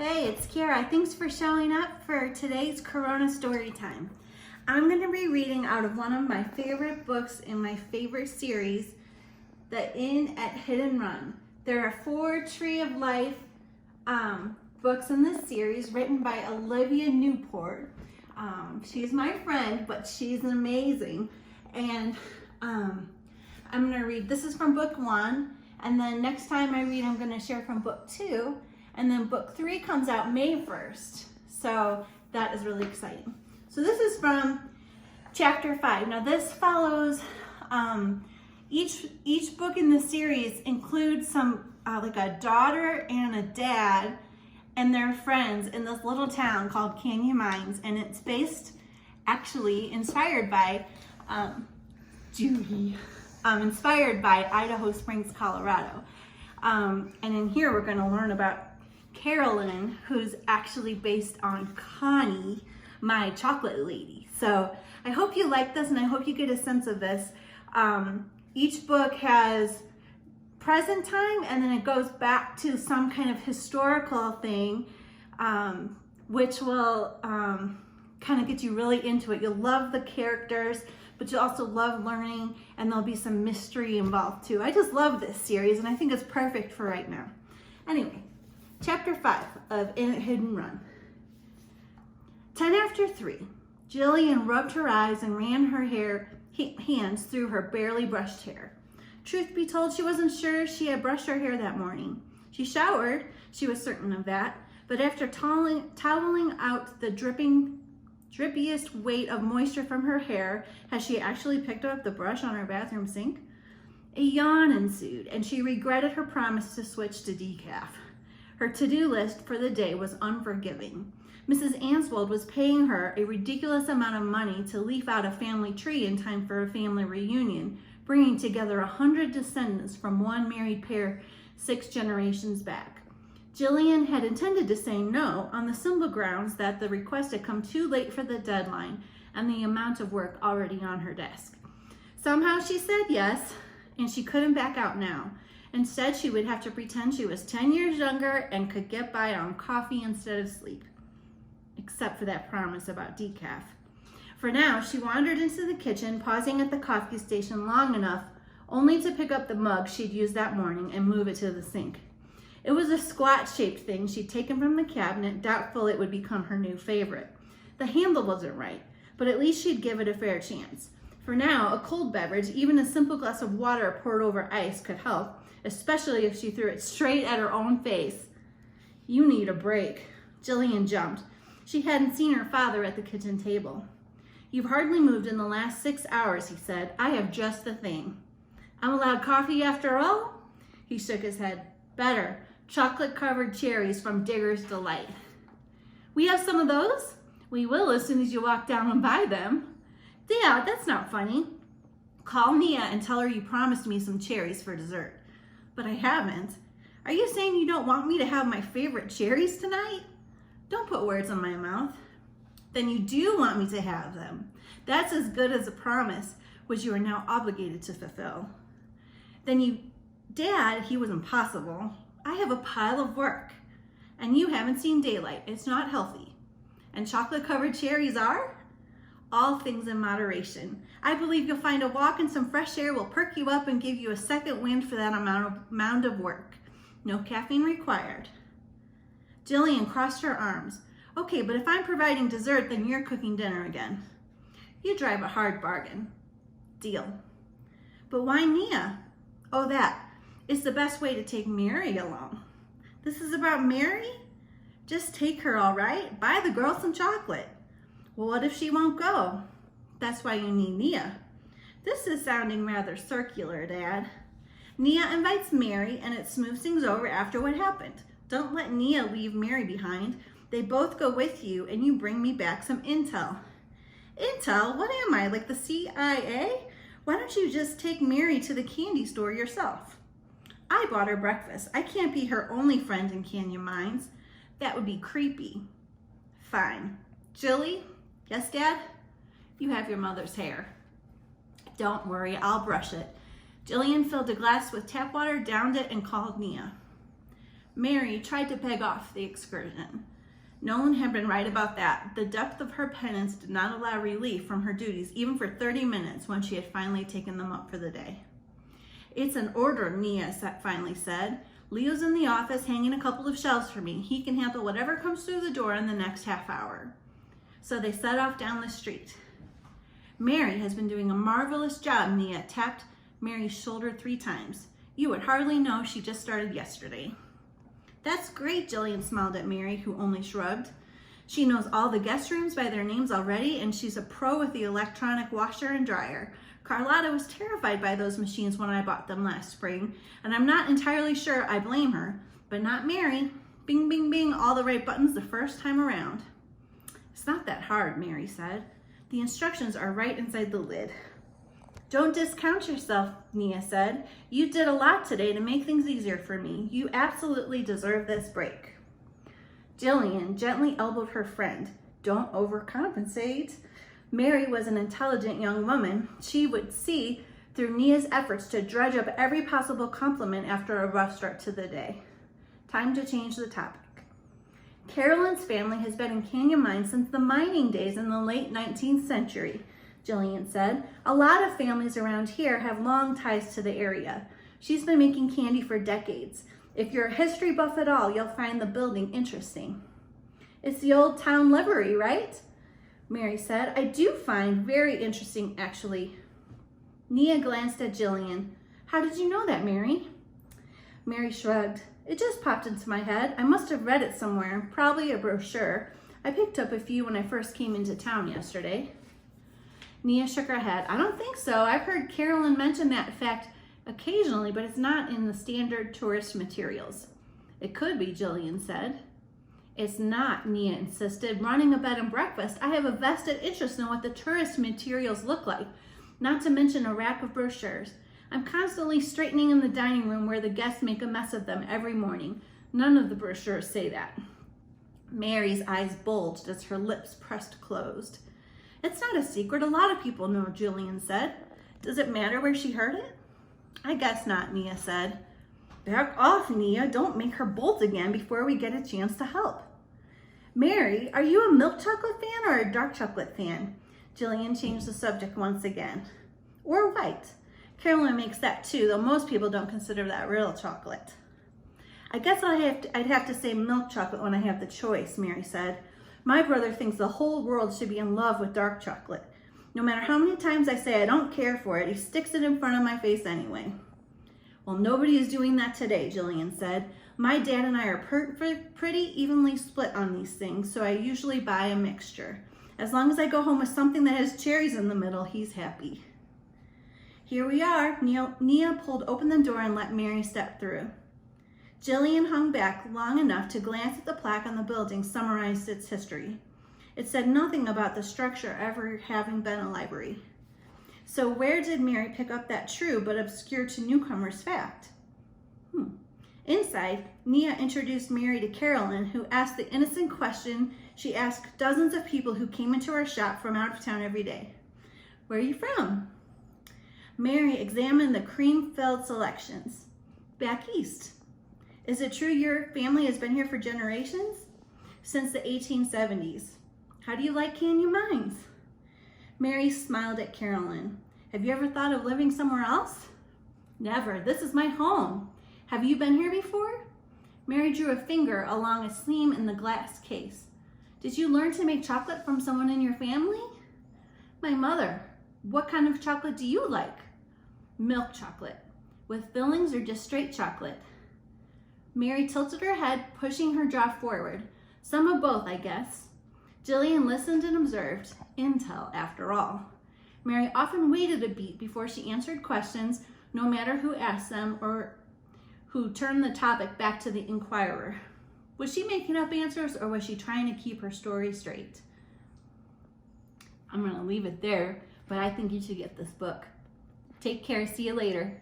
Hey, it's Kara. Thanks for showing up for today's Corona story time. I'm going to be reading out of one of my favorite books in my favorite series, The Inn at Hit and Run. There are 4 Tree of Life books in this series written by Olivia Newport. She's my friend, but she's amazing. And I'm going to read, this is from book 1, and then next time I read, I'm going to share from book 2. And then book 3 comes out May 1st. So that is really exciting. So this is from chapter 5. Now this follows, each book in the series includes some, like a daughter and a dad and their friends in this little town called Canyon Mines. And it's based, actually inspired by, inspired by Idaho Springs, Colorado. And in here we're gonna learn about Carolyn, who's actually based on Connie, my chocolate lady. So I hope you like this and I hope you get a sense of this. Each book has present time and then it goes back to some kind of historical thing, which will kind of get you really into it. You'll love the characters, but you'll also love learning, and there'll be some mystery involved too. I just love this series and I think it's perfect for right now. Anyway, Chapter 5 of In Hit and Run. 10 after 3, Jillian rubbed her eyes and ran her hands through her barely brushed hair. Truth be told, she wasn't sure she had brushed her hair that morning. She showered, she was certain of that, but after toweling out the drippiest weight of moisture from her hair, had she actually picked up the brush on her bathroom sink? A yawn ensued, and she regretted her promise to switch to decaf. Her to-do list for the day was unforgiving. Mrs. Answell was paying her a ridiculous amount of money to leaf out a family tree in time for a family reunion, bringing together 100 descendants from one married pair 6 generations back. Jillian had intended to say no on the simple grounds that the request had come too late for the deadline and the amount of work already on her desk. Somehow she said yes, and she couldn't back out now. Instead, she would have to pretend she was 10 years younger and could get by on coffee instead of sleep. Except for that promise about decaf. For now, she wandered into the kitchen, pausing at the coffee station long enough only to pick up the mug she'd used that morning and move it to the sink. It was a squat-shaped thing she'd taken from the cabinet, doubtful it would become her new favorite. The handle wasn't right, but at least she'd give it a fair chance. For now, a cold beverage, even a simple glass of water poured over ice, could help, especially if she threw it straight at her own face. You need a break. Jillian jumped. She hadn't seen her father at the kitchen table. You've hardly moved in the last 6 hours, he said. I have just the thing. I'm allowed coffee after all? He shook his head. Better. Chocolate-covered cherries from Digger's Delight. We have some of those? We will as soon as you walk down and buy them. Dad, that's not funny. Call Nia and tell her you promised me some cherries for dessert. But I haven't. Are you saying you don't want me to have my favorite cherries tonight? Don't put words in my mouth. Then you do want me to have them. That's as good as a promise, which you are now obligated to fulfill. Dad, he was impossible. I have a pile of work, and you haven't seen daylight. It's not healthy. And chocolate-covered cherries are? All things in moderation. I believe you'll find a walk and some fresh air will perk you up and give you a second wind for that amount of work. No caffeine required. Jillian crossed her arms. Okay, but if I'm providing dessert, then you're cooking dinner again. You drive a hard bargain. Deal. But why Nia? Oh, that. It's the best way to take Mary along. This is about Mary? Just take her, all right? Buy the girl some chocolate. Well, what if she won't go? That's why you need Nia. This is sounding rather circular, Dad. Nia invites Mary, and it smooths things over after what happened. Don't let Nia leave Mary behind. They both go with you, and you bring me back some intel. Intel? What am I, like the CIA? Why don't you just take Mary to the candy store yourself? I bought her breakfast. I can't be her only friend in Canyon Mines. That would be creepy. Fine. Jilly? Yes, Dad? You have your mother's hair. Don't worry, I'll brush it. Jillian filled a glass with tap water, downed it, and called Nia. Mary tried to beg off the excursion. Nolan had been right about that. The depth of her penance did not allow relief from her duties, even for 30 minutes when she had finally taken them up for the day. "It's an order," Nia finally said. "Leo's in the office hanging a couple of shelves for me. He can handle whatever comes through the door in the next half hour." So they set off down the street. "Mary has been doing a marvelous job," Nia tapped Mary's shoulder 3 times. "You would hardly know she just started yesterday." "That's great," Jillian smiled at Mary, who only shrugged. "She knows all the guest rooms by their names already, and she's a pro with the electronic washer and dryer. Carlotta was terrified by those machines when I bought them last spring, and I'm not entirely sure I blame her, but not Mary. Bing, bing, bing, all the right buttons the first time around." "It's not that hard," Mary said. "The instructions are right inside the lid." "Don't discount yourself," Nia said. "You did a lot today to make things easier for me. You absolutely deserve this break." Jillian gently elbowed her friend. "Don't overcompensate." Mary was an intelligent young woman. She would see through Nia's efforts to dredge up every possible compliment after a rough start to the day. Time to change the topic. "Carolyn's family has been in Canyon Mines since the mining days in the late 19th century, Jillian said. "A lot of families around here have long ties to the area. She's been making candy for decades. If you're a history buff at all, you'll find the building interesting." "It's the old town livery, right?" Mary said. "I do find very interesting, actually." Nia glanced at Jillian. "How did you know that, Mary?" Mary shrugged. "It just popped into my head. I must have read it somewhere, probably a brochure. I picked up a few when I first came into town yesterday." Nia shook her head. "I don't think so. I've heard Carolyn mention that fact occasionally, but it's not in the standard tourist materials." "It could be," Jillian said. "It's not," Nia insisted. "Running a bed and breakfast, I have a vested interest in what the tourist materials look like, not to mention a rack of brochures. I'm constantly straightening in the dining room where the guests make a mess of them every morning. None of the brochures say that." Mary's eyes bulged as her lips pressed closed. "It's not a secret. A lot of people know," Jillian said. "Does it matter where she heard it?" "I guess not," Nia said. "Back off, Nia. Don't make her bolt again before we get a chance to help." "Mary, are you a milk chocolate fan or a dark chocolate fan?" Jillian changed the subject once again. "Or white. Carolyn makes that too, though most people don't consider that real chocolate." "I guess I'd have to say milk chocolate when I have the choice," Mary said. "My brother thinks the whole world should be in love with dark chocolate. No matter how many times I say I don't care for it, he sticks it in front of my face anyway." "Well, nobody is doing that today," Jillian said. "My dad and I are pretty evenly split on these things, so I usually buy a mixture. As long as I go home with something that has cherries in the middle, he's happy." "Here we are." Nia pulled open the door and let Mary step through. Jillian hung back long enough to glance at the plaque on the building summarized its history. It said nothing about the structure ever having been a library. So where did Mary pick up that true but obscure to newcomers fact? Inside, Nia introduced Mary to Carolyn, who asked the innocent question she asked dozens of people who came into her shop from out of town every day. "Where are you from?" Mary examined the cream-filled selections. "Back east." "Is it true your family has been here for generations?" "Since the 1870s. "How do you like Canyon Mines?" Mary smiled at Carolyn. "Have you ever thought of living somewhere else?" "Never. This is my home. Have you been here before?" Mary drew a finger along a seam in the glass case. "Did you learn to make chocolate from someone in your family?" "My mother." "What kind of chocolate do you like?" "Milk chocolate." "With fillings or just straight chocolate?" Mary tilted her head, pushing her jaw forward. "Some of both, I guess." Jillian listened and observed. Intel, after all. Mary often waited a beat before she answered questions, no matter who asked them or who turned the topic back to the inquirer. Was she making up answers, or was she trying to keep her story straight? I'm going to leave it there, but I think you should get this book. Take care. See you later.